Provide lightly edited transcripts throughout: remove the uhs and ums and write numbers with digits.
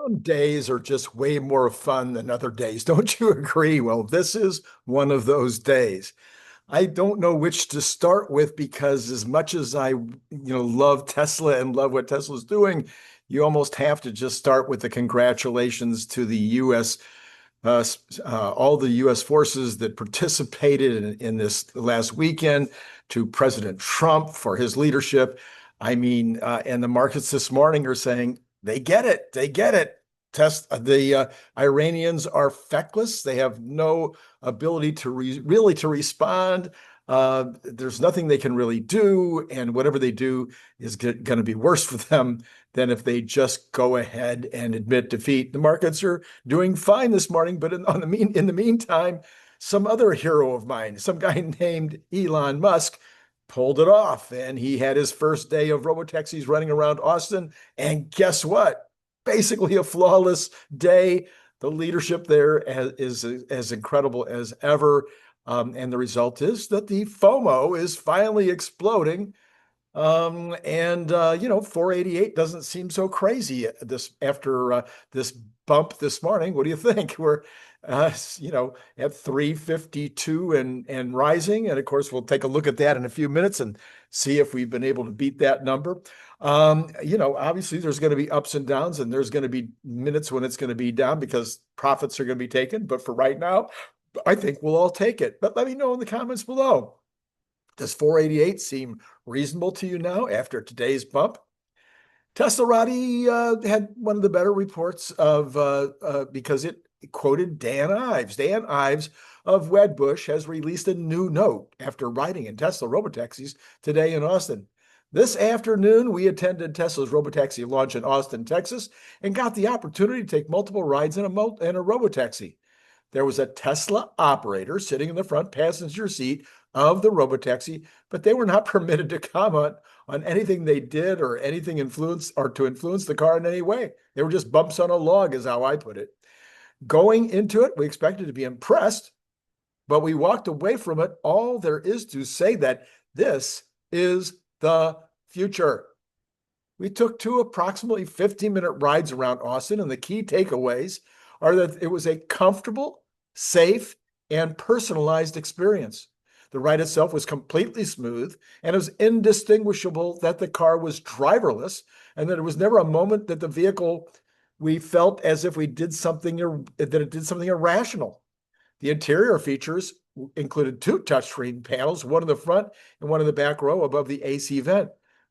Some days are just way more fun than other days. Don't you agree? Well, this is one of those days. I don't know which to start with because as much as I love Tesla and love what Tesla's doing, you almost have to just start with the congratulations to the U.S. All the U.S. forces that participated in this last weekend, to President Trump for his leadership. I mean, and the markets this morning are saying they get it. They get it. The Iranians are feckless. They have no ability to really to respond. There's nothing they can really do, and whatever they do is going to be worse for them than if they just go ahead and admit defeat. The markets are doing fine this morning, but in the meantime, some other hero of mine, some guy named Elon Musk, pulled it off, and he had his first day of robotaxis running around Austin. And guess what? Basically a flawless day. The leadership there is as incredible as ever. And the result is that the FOMO is finally exploding. 488 doesn't seem so crazy this after this bump this morning. What do you think? We're at 352 and rising. And of course, we'll take a look at that in a few minutes and see if we've been able to beat that number. Obviously there's going to be ups and downs, and there's going to be minutes when it's going to be down because profits are going to be taken. But for right now, I think we'll all take it. But let me know in the comments below. Does 488 seem reasonable to you now after today's bump? Tesla Roddy had one of the better reports of because it quoted Dan Ives. Dan Ives of Wedbush has released a new note after riding in Tesla robotaxis today in Austin. This afternoon, we attended Tesla's robotaxi launch in Austin, Texas, and got the opportunity to take multiple rides in a robotaxi. There was a Tesla operator sitting in the front passenger seat of the robotaxi, but they were not permitted to comment on anything they did or anything influence or to influence the car in any way. They were just bumps on a log, is how I put it. Going into it, we expected to be impressed, but we walked away from it. All there is to say that this is the future. We took two approximately 15-minute rides around Austin, and the key takeaways are that it was a comfortable, safe, and personalized experience. The ride itself was completely smooth, and it was indistinguishable that the car was driverless, and that it was never a moment that the vehicle, we felt as if we did something, that it did something irrational. The interior features included two touchscreen panels, one in the front and one in the back row above the AC vent.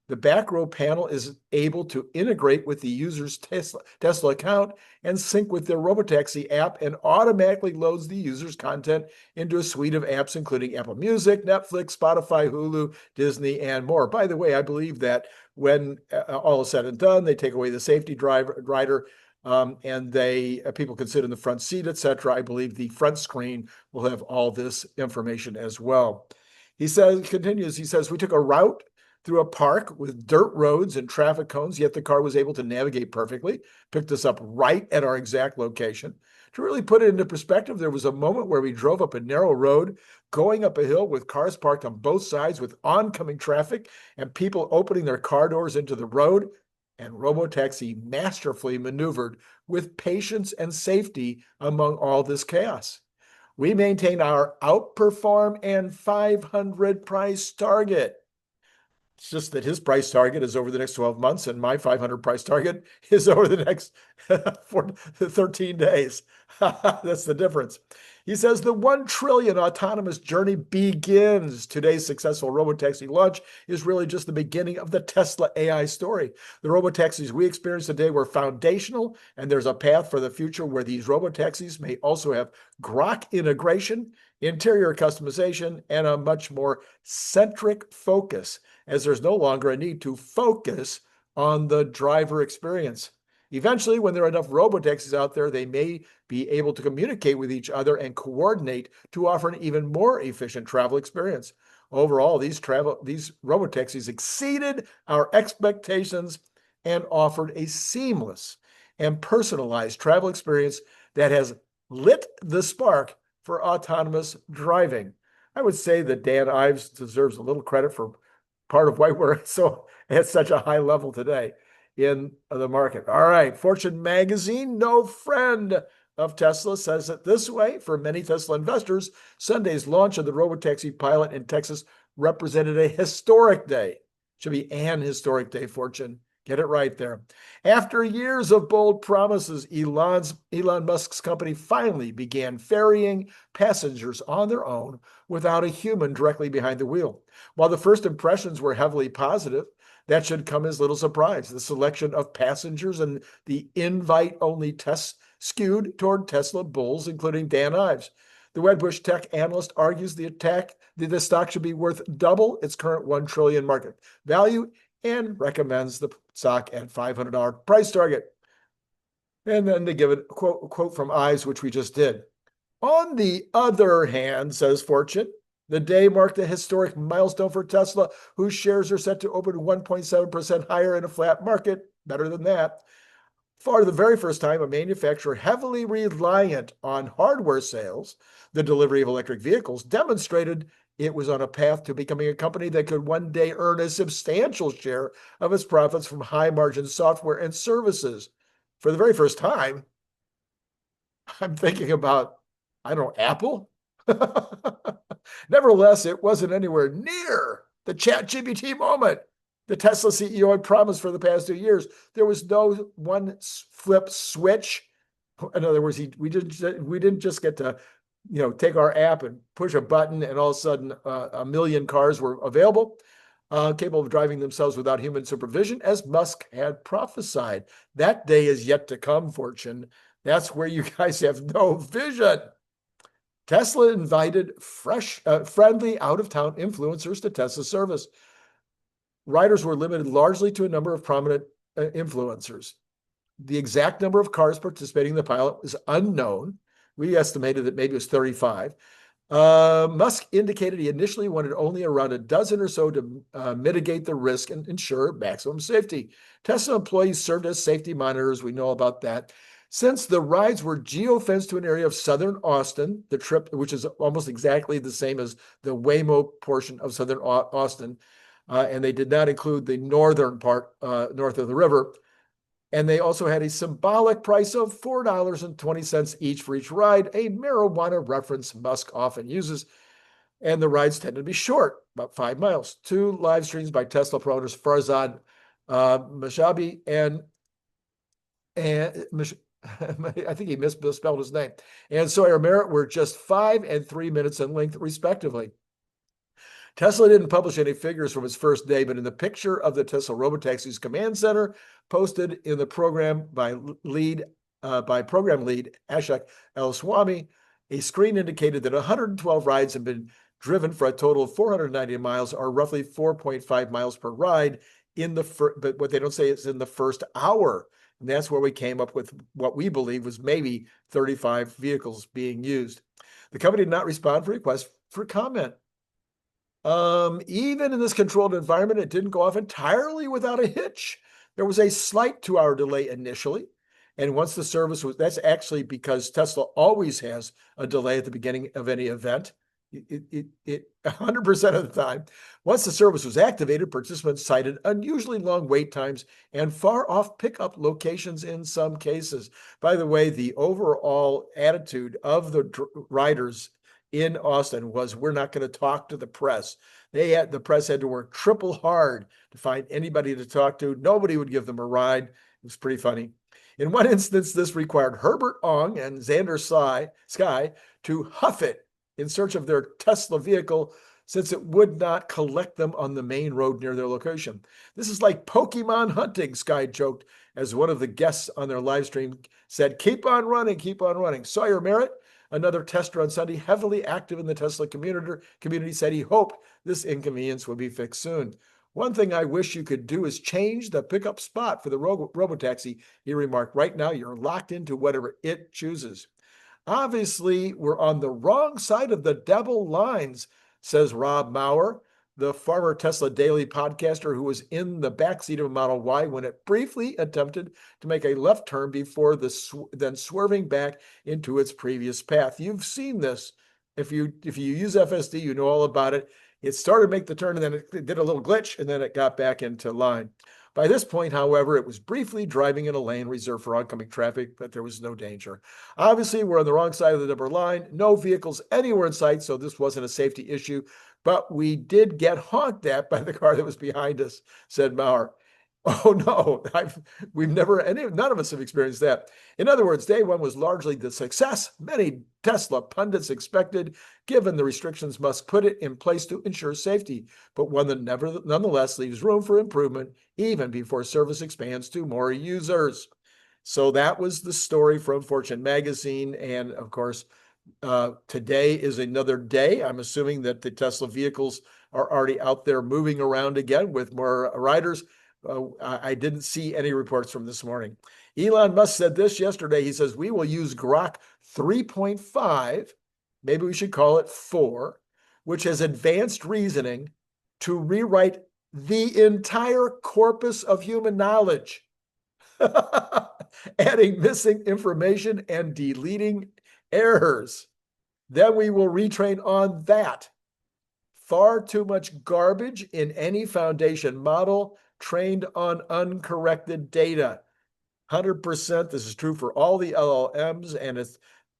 The back row panel is able to integrate with the user's Tesla account and sync with their robotaxi app, and automatically loads the user's content into a suite of apps, including Apple Music, Netflix, Spotify, Hulu, Disney, and more. By the way, I believe that when all is said and done, they take away the safety rider, and people can sit in the front seat, etc. I believe the front screen will have all this information as well. He continues, we took a route through a park with dirt roads and traffic cones, yet the car was able to navigate perfectly, picked us up right at our exact location. To really put it into perspective, there was a moment where we drove up a narrow road, going up a hill with cars parked on both sides with oncoming traffic and people opening their car doors into the road, and robotaxi masterfully maneuvered with patience and safety among all this chaos. We maintain our outperform and 500 price target. It's just that his price target is over the next 12 months, and my 500 price target is over the next 13 days. That's the difference. He says the 1 trillion autonomous journey begins. Today's successful robotaxi launch is really just the beginning of the Tesla AI story. The robotaxis we experienced today were foundational, and there's a path for the future where these robotaxis may also have Grok integration, interior customization, and a much more centric focus, as there's no longer a need to focus on the driver experience. Eventually, when there are enough robotaxis out there, they may be able to communicate with each other and coordinate to offer an even more efficient travel experience. Overall, these robotaxis exceeded our expectations and offered a seamless and personalized travel experience that has lit the spark for autonomous driving. I would say that Dan Ives deserves a little credit for part of why we're at such a high level today. in the market. All right, Fortune magazine, no friend of Tesla, says it this way: for many Tesla investors, Sunday's launch of the robotaxi pilot in Texas represented a historic day. Should be an historic day, Fortune. Get it right there. After years of bold promises, Elon Musk's company finally began ferrying passengers on their own without a human directly behind the wheel. While the first impressions were heavily positive, that should come as little surprise. The selection of passengers and the invite-only tests skewed toward Tesla bulls, including Dan Ives. The Wedbush tech analyst argues the stock should be worth double its current $1 trillion market value and recommends the stock at $500 price target. And then they give a quote from Ives, which we just did. On the other hand, says Fortune, the day marked a historic milestone for Tesla, whose shares are set to open 1.7% higher in a flat market. Better than that. For the very first time, a manufacturer heavily reliant on hardware sales, the delivery of electric vehicles, demonstrated it was on a path to becoming a company that could one day earn a substantial share of its profits from high-margin software and services. For the very first time, I'm thinking about, I don't know, Apple? Nevertheless, it wasn't anywhere near the ChatGPT moment the Tesla CEO had promised for the past 2 years. There was no one flip switch. In other words, we didn't just get to take our app and push a button and all of a sudden a million cars were available, capable of driving themselves without human supervision, as Musk had prophesied. That day is yet to come, Fortune. That's where you guys have no vision. Tesla invited friendly out-of-town influencers to Tesla service. Riders were limited largely to a number of prominent influencers. The exact number of cars participating in the pilot is unknown. We estimated that maybe it was 35. Musk indicated he initially wanted only around a dozen or so to mitigate the risk and ensure maximum safety. Tesla employees served as safety monitors. We know about that. Since the rides were geofenced to an area of southern Austin, the trip, which is almost exactly the same as the Waymo portion of southern Austin, and they did not include the northern part north of the river. And they also had a symbolic price of $4.20 each for each ride, a marijuana reference Musk often uses. And the rides tended to be short, about 5 miles. 2 live streams by Tesla promoters Farzad Mashabi and I think he misspelled his name, and Sawyer Merritt were just 5 and 3 minutes in length, respectively. Tesla didn't publish any figures from its first day, but in the picture of the Tesla Robotaxi's command center posted in the program by program lead Ashok Elwani, a screen indicated that 112 rides have been driven for a total of 490 miles, or roughly 4.5 miles per ride. But what they don't say is in the first hour. And that's where we came up with what we believe was maybe 35 vehicles being used. The company did not respond for requests for comment. Even in this controlled environment, it didn't go off entirely without a hitch. There was a slight 2-hour delay initially. And once the service was, that's actually because Tesla always has a delay at the beginning of any event. It 100% of the time. Once the service was activated, participants cited unusually long wait times and far off pickup locations in some cases. By the way, the overall attitude of the riders in Austin was, we're not going to talk to the press. The press had to work triple hard to find anybody to talk to. Nobody would give them a ride. It was pretty funny. In one instance, this required Herbert Ong and Xander Sky to huff it in search of their Tesla vehicle, since it would not collect them on the main road near their location. This is like Pokemon hunting, Sky joked, as one of the guests on their live stream said, keep on running, keep on running. Sawyer Merritt, another tester on Sunday, heavily active in the Tesla community, said he hoped this inconvenience would be fixed soon. One thing I wish you could do is change the pickup spot for the robotaxi, he remarked. Right now, you're locked into whatever it chooses. Obviously, we're on the wrong side of the devil lines, says Rob Maurer, the former Tesla Daily podcaster who was in the backseat of a Model Y when it briefly attempted to make a left turn before then swerving back into its previous path. You've seen this. If you use FSD, you know all about it. It started to make the turn, and then it did a little glitch, and then it got back into line. By this point, however, it was briefly driving in a lane reserved for oncoming traffic, but there was no danger. Obviously, we're on the wrong side of the number line. No vehicles anywhere in sight, so this wasn't a safety issue. But we did get honked at by the car that was behind us, said Maurer. Oh no, none of us have experienced that. In other words, day one was largely the success many Tesla pundits expected, given the restrictions Musk put it in place to ensure safety, but one that nonetheless leaves room for improvement even before service expands to more users. So that was the story from Fortune magazine. And of course, today is another day. I'm assuming that the Tesla vehicles are already out there moving around again with more riders. I didn't see any reports from this morning. Elon Musk said this yesterday. He says, we will use Grok 3.5, maybe we should call it 4, which has advanced reasoning to rewrite the entire corpus of human knowledge, adding missing information and deleting errors. Then we will retrain on that. Far too much garbage in any foundation model trained on uncorrected data. 100%. This is true for all the LLMs, and it's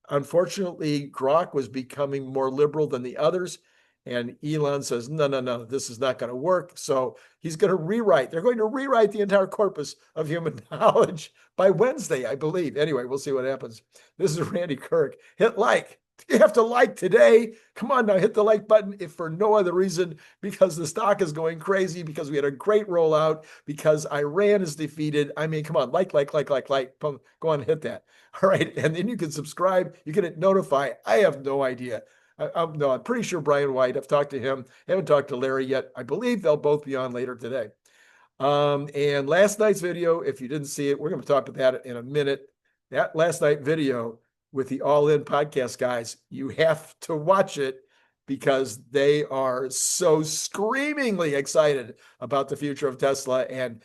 unfortunately Grok was becoming more liberal than the others. And Elon says, no, this is not going to work. So he's going to rewrite. They're going to rewrite the entire corpus of human knowledge by Wednesday, I believe. Anyway, we'll see what happens. This is Randy Kirk. Hit like. You have to like today. Come on now, hit the like button if for no other reason, because the stock is going crazy, because we had a great rollout, because Iran is defeated. I mean, come on, like. Go on, hit that. All right, and then you can subscribe. You can notify. I have no idea. I'm pretty sure Brian White. I've talked to him. I haven't talked to Larry yet. I believe they'll both be on later today. And last night's video, if you didn't see it, we're going to talk about that in a minute. That last night video with the All In podcast guys, you have to watch it because they are so screamingly excited about the future of Tesla. And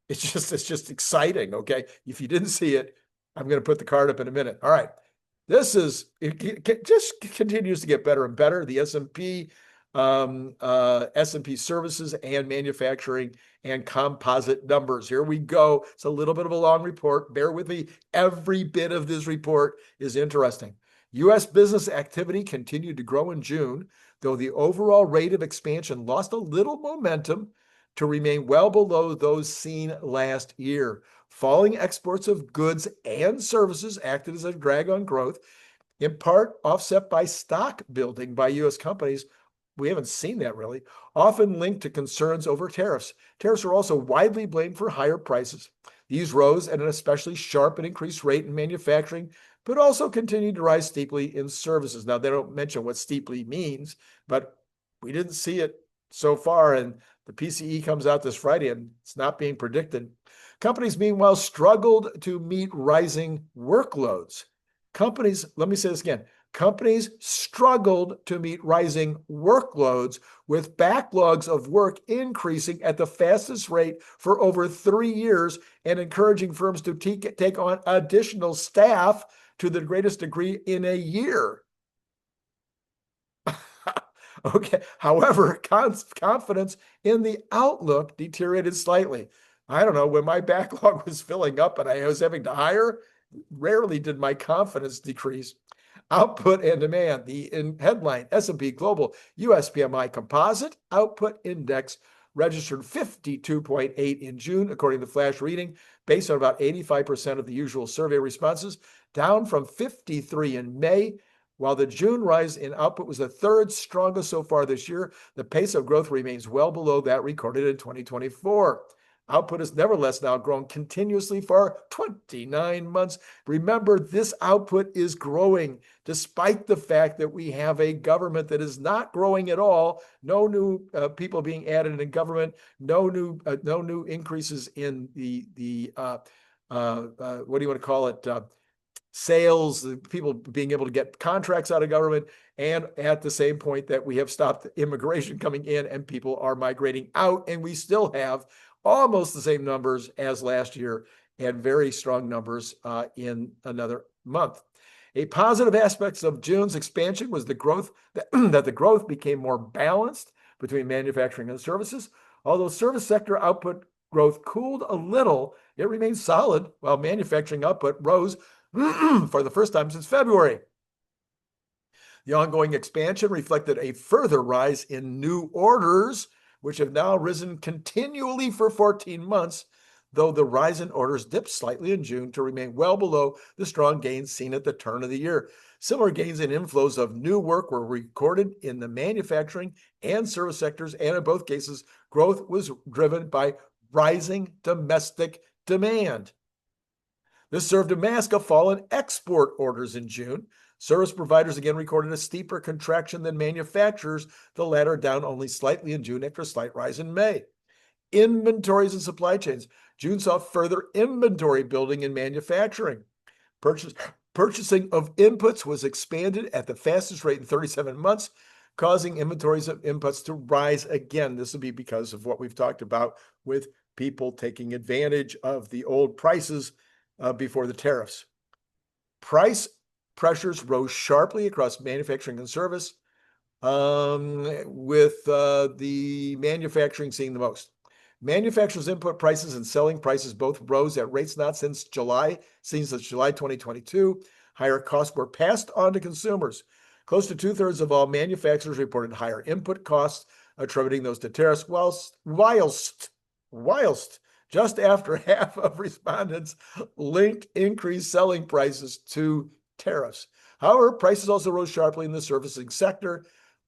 it's just exciting. Okay. If you didn't see it, I'm going to put the card up in a minute. All right. It just continues to get better and better. The S&P services and manufacturing and composite numbers. Here we go. It's a little bit of a long report. Bear with me. Every bit of this report is interesting. U.S. business activity continued to grow in June, though the overall rate of expansion lost a little momentum to remain well below those seen last year. Falling exports of goods and services acted as a drag on growth, in part offset by stock building by U.S. companies. We haven't seen that really, often linked to concerns over tariffs. Tariffs are also widely blamed for higher prices. These rose at an especially sharp and increased rate in manufacturing, but also continued to rise steeply in services. Now, they don't mention what steeply means, but we didn't see it so far, and the PCE comes out this Friday, and it's not being predicted. Companies, meanwhile, struggled to meet rising workloads. Companies, let me say this again, companies struggled to meet rising workloads, with backlogs of work increasing at the fastest rate for over 3 years and encouraging firms to take on additional staff to the greatest degree in a year. Okay. However, confidence in the outlook deteriorated slightly. I don't know, when my backlog was filling up and I was having to hire, rarely did my confidence decrease. Output and demand, the headline, S&P Global US PMI Composite Output Index registered 52.8 in June, according to flash reading, based on about 85% of the usual survey responses, down from 53 in May. While the June rise in output was the third strongest so far this year, the pace of growth remains well below that recorded in 2024. Output has nevertheless now grown continuously for 29 months. Remember, this output is growing despite the fact that we have a government that is not growing at all. No new people being added in government. No new increases in the what do you want to call it? Sales, people being able to get contracts out of government, and at the same point that we have stopped immigration coming in and people are migrating out, and we still have almost the same numbers as last year and very strong numbers in another month. A positive aspect of June's expansion was the growth that the growth became more balanced between manufacturing and services. Although service sector output growth cooled a little, it remains solid, while manufacturing output rose for the first time since February. The ongoing expansion reflected a further rise in new orders, which have now risen continually for 14 months, though the rise in orders dipped slightly in June to remain well below the strong gains seen at the turn of the year. Similar gains in inflows of new work were recorded in the manufacturing and service sectors, and in both cases, growth was driven by rising domestic demand. This served to mask a fall in export orders in June. Service providers again recorded a steeper contraction than manufacturers, the latter down only slightly in June after a slight rise in May. Inventories and supply chains. June saw further inventory building in manufacturing. Purchasing of inputs was expanded at the fastest rate in 37 months, causing inventories of inputs to rise again. This will be because of what we've talked about with people taking advantage of the old prices before the tariffs. Price pressures rose sharply across manufacturing and service, with the manufacturing seeing the most. Manufacturers' input prices and selling prices both rose at rates not since July 2022. Higher costs were passed on to consumers. Close to two-thirds of all manufacturers reported higher input costs, attributing those to tariffs, whilst just after half of respondents linked increased selling prices to tariffs. However, prices also rose sharply in the servicing sector,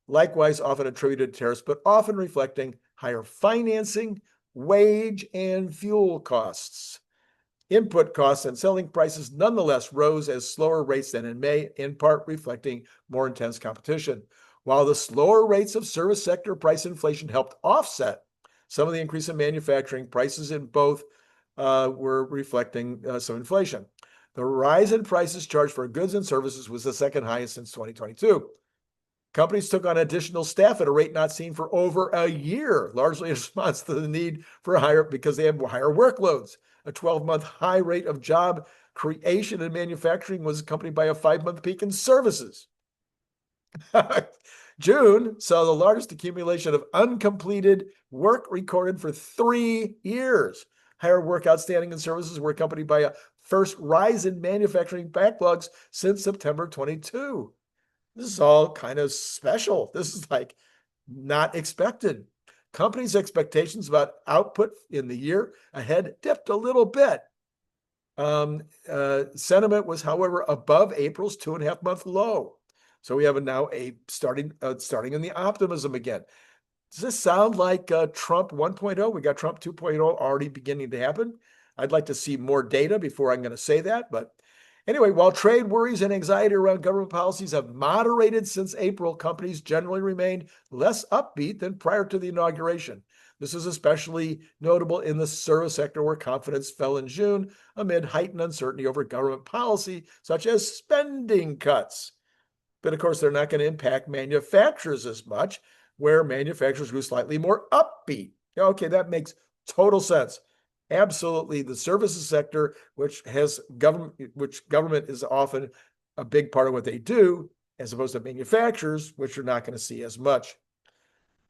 likewise often attributed to tariffs, but often reflecting higher financing, wage, and fuel costs. Input costs and selling prices nonetheless rose at slower rates than in May, in part reflecting more intense competition. While the slower rates of service sector price inflation helped offset some of the increase in manufacturing, prices in both were reflecting some inflation. The rise in prices charged for goods and services was the second highest since 2022. Companies took on additional staff at a rate not seen for over a year, largely in response to the need for because they have higher workloads. A 12-month high rate of job creation in manufacturing was accompanied by a 5-month peak in services. June saw the largest accumulation of uncompleted work recorded for 3 years. Higher work outstanding in services were accompanied by a first rise in manufacturing backlogs since September 22. This is all kind of special. This is like not expected. Companies' expectations about output in the year ahead dipped a little bit. Sentiment was, however, above April's 2.5-month low. So we have now a starting in the optimism again. Does this sound like Trump 1.0? We got Trump 2.0 already beginning to happen. I'd like to see more data before I'm going to say that. But anyway, while trade worries and anxiety around government policies have moderated since April, companies generally remained less upbeat than prior to the inauguration. This is especially notable in the service sector, where confidence fell in June amid heightened uncertainty over government policy, such as spending cuts. But of course, they're not going to impact manufacturers as much, where manufacturers grew slightly more upbeat. Okay, that makes total sense. Absolutely, the services sector, which government is often a big part of what they do, as opposed to manufacturers, which are not going to see as much.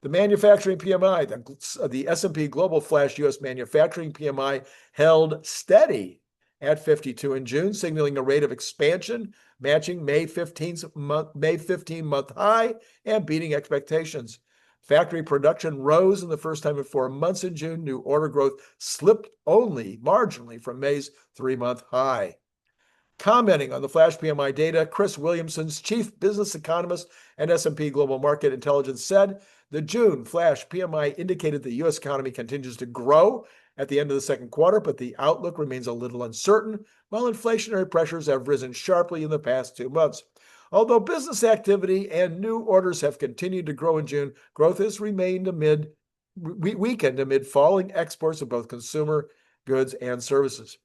The manufacturing PMI, the S&P Global Flash U.S. Manufacturing PMI held steady at 52 in June, signaling a rate of expansion matching May 15-month high and beating expectations. Factory production rose in the first time in 4 months in June. New order growth slipped only marginally from May's 3-month high. Commenting on the Flash PMI data, Chris Williamson's chief business economist and S&P Global Market Intelligence said the June Flash PMI indicated the U.S. economy continues to grow at the end of the second quarter, but the outlook remains a little uncertain, while inflationary pressures have risen sharply in the past 2 months. Although business activity and new orders have continued to grow in June, growth has remained weakened amid falling exports of both consumer goods and services.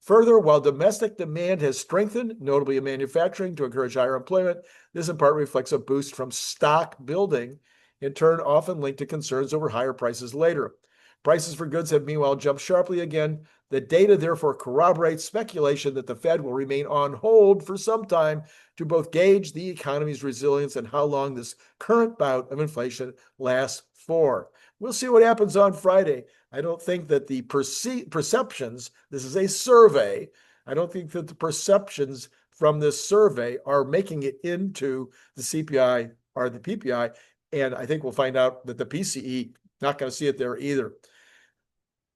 Further, while domestic demand has strengthened, notably in manufacturing, to encourage higher employment, this in part reflects a boost from stock building, in turn often linked to concerns over higher prices later. Prices for goods have meanwhile jumped sharply again, The data therefore corroborates speculation that the Fed will remain on hold for some time to both gauge the economy's resilience and how long this current bout of inflation lasts for. We'll see what happens on Friday. I don't think that the perceptions, this is a survey, I don't think that the perceptions from this survey are making it into the CPI or the PPI. And I think we'll find out that the PCE, not going to see it there either.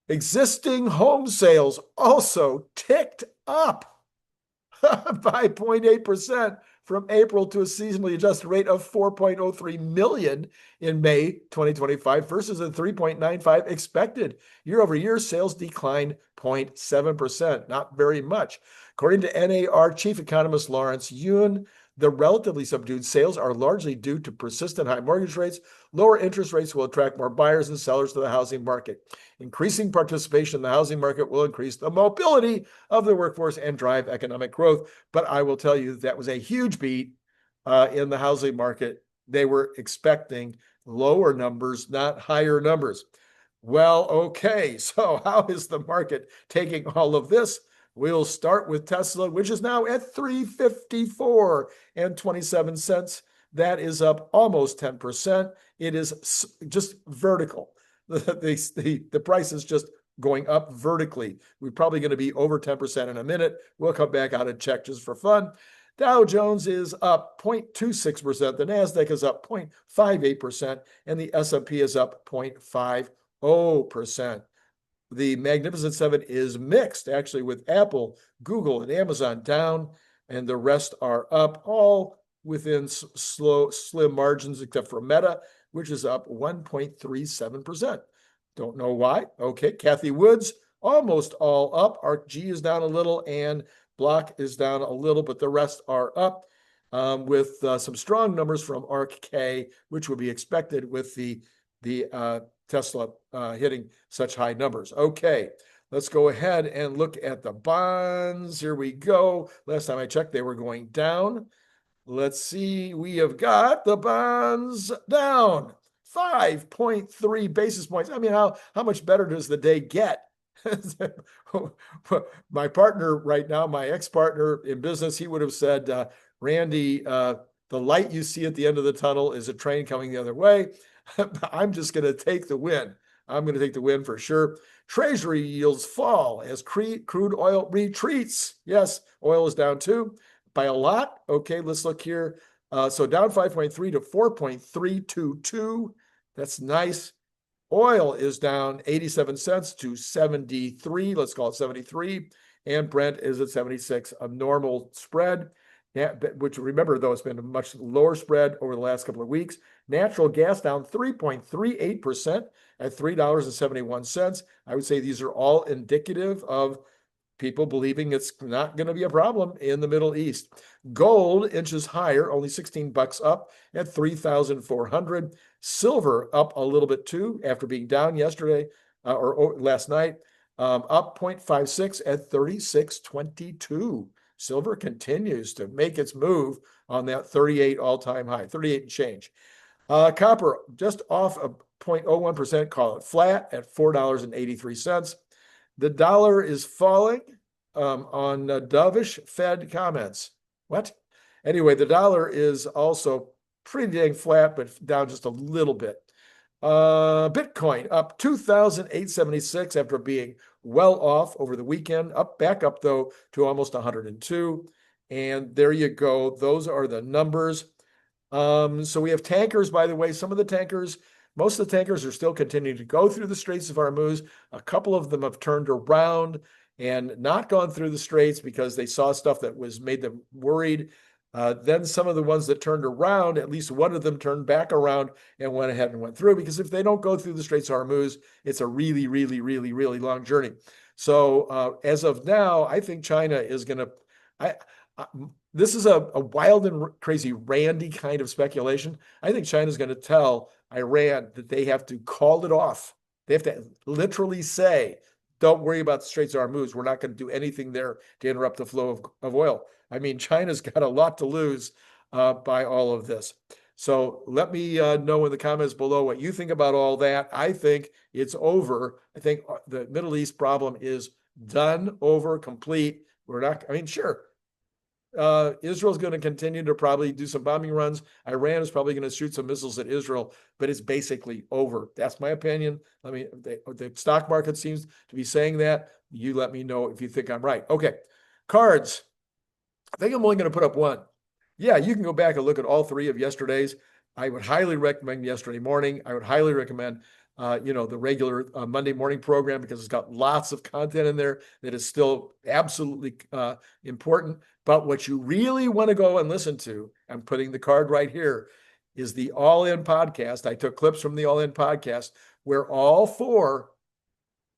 Existing home sales also ticked up by 0.8% from April to a seasonally adjusted rate of 4.03 million in May 2025 versus the 3.95 expected. Year over year, sales declined 0.7%, not very much. According to NAR chief economist Lawrence Yun, the relatively subdued sales are largely due to persistent high mortgage rates. Lower interest rates will attract more buyers and sellers to the housing market. Increasing participation in the housing market will increase the mobility of the workforce and drive economic growth. But I will tell you that was a huge beat in the housing market. They were expecting lower numbers, not higher numbers. Well, okay, so how is the market taking all of this? We'll start with Tesla, which is now at $354.27. That is up almost 10%. It is just vertical. The price is just going up vertically. We're probably going to be over 10% in a minute. We'll come back out and check just for fun. Dow Jones is up 0.26%. The NASDAQ is up 0.58%. And the S&P is up 0.50%. The Magnificent Seven is mixed, actually, with Apple, Google, and Amazon down, and the rest are up, all within slim margins, except for Meta, which is up 1.37%. Don't know why. Okay, Cathie Wood's almost all up. ARKG is down a little, and Block is down a little, but the rest are up, with some strong numbers from ARKK, which would be expected with the Tesla hitting such high numbers. Okay, let's go ahead and look at the bonds. Here we go. Last time I checked, they were going down. Let's see. We have got the bonds down 5.3 basis points. I mean, how much better does the day get? My partner right now, my ex-partner in business, he would have said, Randy, the light you see at the end of the tunnel is a train coming the other way. I'm just going to take the win. I'm going to take the win for sure. Treasury yields fall as crude oil retreats. Yes, oil is down too by a lot. Okay, let's look here. So down 5.3 to 4.322. That's nice. Oil is down 87 cents to 73. Let's call it 73. And Brent is at 76, a normal spread. Yeah, which remember, though, it's been a much lower spread over the last couple of weeks. Natural gas down 3.38% at $3.71. I would say these are all indicative of people believing it's not going to be a problem in the Middle East. Gold inches higher, only 16 bucks up at 3,400. Silver up a little bit too after being down yesterday or last night, up 0.56 at 36.22. Silver continues to make its move on that 38 all-time high, 38 and change. Copper just off a 0.01%, call it flat at $4.83. The dollar is falling on dovish Fed comments. What? Anyway, the dollar is also pretty dang flat, but down just a little bit. Bitcoin up 2,876 after being well off over the weekend, back up though to almost 102. And there you go. Those are the numbers. So we have tankers, by the way. Some of the tankers, most of the tankers are still continuing to go through the Straits of Hormuz. A couple of them have turned around and not gone through the Straits because they saw stuff that made them worried. Then some of the ones that turned around, at least one of them turned back around and went ahead and went through, because if they don't go through the Straits of Hormuz, it's a really, really, really, really long journey. So as of now, I think China is going to, this is a wild and crazy Randy kind of speculation. I think China is going to tell Iran that they have to call it off. They have to literally say, don't worry about the Straits of Hormuz. We're not going to do anything there to interrupt the flow of oil. I mean, China's got a lot to lose by all of this. So let me know in the comments below what you think about all that. I think it's over. I think the Middle East problem is Done, over, complete. We're not, I mean, sure. Israel's going to continue to probably do some bombing runs. Iran is probably going to shoot some missiles at Israel, but it's basically over. That's my opinion. I mean, the stock market seems to be saying that. You let me know if you think I'm right. Okay. Cards. I think I'm only going to put up one. Yeah, you can go back and look at all three of yesterday's. I would highly recommend yesterday morning. I would highly recommend, the regular Monday morning program, because it's got lots of content in there that is still absolutely important. But what you really want to go and listen to, I'm putting the card right here, is the All In podcast. I took clips from the All In podcast where all four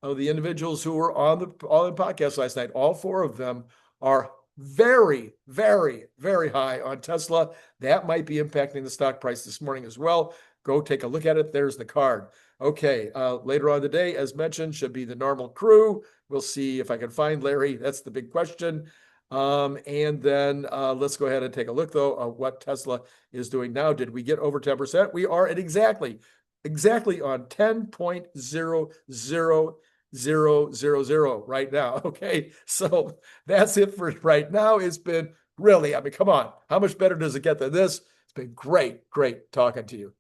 of the individuals who were on the All In podcast last night, all four of them are very, very, very high on Tesla. That might be impacting the stock price this morning as well. Go take a look at it. There's the card. Okay, later on today, as mentioned, should be the normal crew. We'll see if I can find Larry. That's the big question. And then let's go ahead and take a look, though, at what Tesla is doing now. Did we get over 10%? We are at exactly on 10.00000 right now. Okay, so that's it for right now. It's been really, I mean, come on. How much better does it get than this? It's been great talking to you.